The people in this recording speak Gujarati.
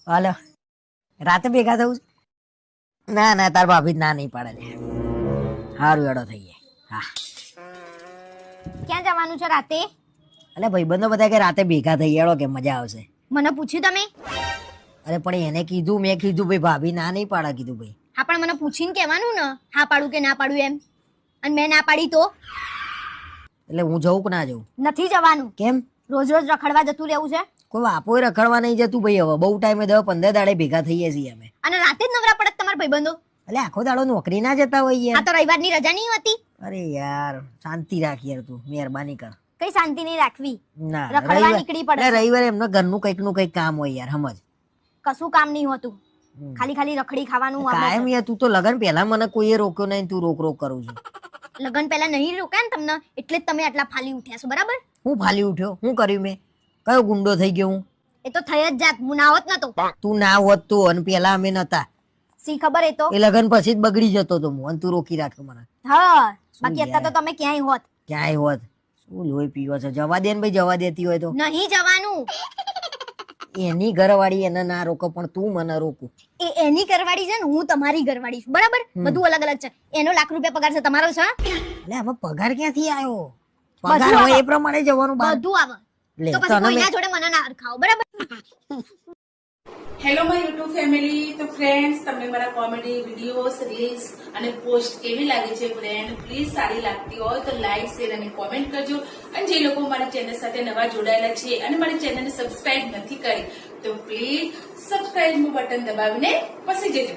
હાલો રાતે ભેગા થવું છે? ના ના તાર ભાભી ના નહીં પાડે છે. સારું એડો થઈ જાય. હા ક્યાં જવાનું છે રાતે? એટલે ભાઈબંધો બધા કે રાતે ભેગા થઈ એડો કે મજા આવશે. મને પૂછ્યું તમે? અરે પણ એને કીધું, મેં કીધું ભાઈ ભાભી ના નહીં પાડે કીધું ભાઈ. હા પણ મને પૂછીને કહેવાનું ને, હા પાડું કે ના પાડું એમ. અને મેં ના પાડી તો એટલે હું જવું કે ના જવું? નથી જવાનું. કેમ? રોજ રોજ રખડવા જતું રહેવું છે? કોઈ વાપોય રખડવા નહીં જતું ભાઈ. હવે બહુ ટાઈમે 10-15 દાડે ભેગા થઈએ છીએ અમે. અને રાતે જ નવરા પડત તમારા ભાઈબંધો? એટલે આખો દાડો નોકરી ના જતા હોય આ યાર. તો રવિવારની રજા નહીં હોતી? અરે યાર શાંતિ રાખ યાર, તું મહેરબાની કર. કઈ શાંતિ નહીં રાખવી, ના રખડવા નીકળી પડે. રવિવારે એમનો ઘરનું કંઈક નું કંઈક કામ હોય યાર, સમજ. કશું કામ નહીં હોતું, ખાલી ખાલી રખડી ખાવાનું. કાયમ યાર, તું તો લગન પહેલા મને કોઈએ રોક્યો નહીં, તું રોક રોક કરું છું. લગન પહેલા નહીં રોક્યા ને તમને, એટલે જ તમે આટલા ફાલી ઉઠ્યા છો, બરાબર? હું ફાલી ઉઠ્યો? હું કર્યું મેં? કયો ગુંડો થઈ ગયો હું? એ તો થઈ જ જાત, હું ના હોત નતો. તું ના હોત તો, અને પેલા અમે નતા. સી ખબર? એ તો એ લગન પછી જ બગડી જતો તો હું, અને તું રોકી રાખ્યો મને. હા, બાકી અત્યારે તો તમે ક્યાંય હોત. ક્યાંય હોત? શું લોહી પીવો છે? જવા દે ને ભાઈ, જવા દેતી હોય તો. નહીં જવાનું. એની ઘરવાળી એને ના રોકો, પણ તું મને રોકું. એ એની ઘરવાળી છે ને, હું તમારી ઘરવાળી છું, બરાબર? બધું અલગ અલગ છે. એનો ₹1 લાખ પગાર છે, તમારો છે? એટલે હવે પગાર ક્યાંથી આવ્યો? પગાર હોય એ પ્રમાણે જવાનું બહાર. બધું આવે લે, તો પછી કોઈના જોડે મને ના અરખાવો, બરાબર? Hello my YouTube family. તો ફ્રેન્ડ્સ, તમને મારા કોમેડી વિડીયોઝ, રીલ્સ અને પોસ્ટ કેવી લાગે છે ફ્રેન્ડ? પ્લીઝ સારી લાગતી હોય તો લાઈક, શેર અને કોમેન્ટ કરજો. અને જે લોકો મારી ચેનલ સાથે નવા જોડાયેલા છે અને મારી ચેનલને સબસ્ક્રાઇબ નથી કરી, તો પ્લીઝ સબસ્ક્રાઇબનું બટન દબાવીને પસી જજો.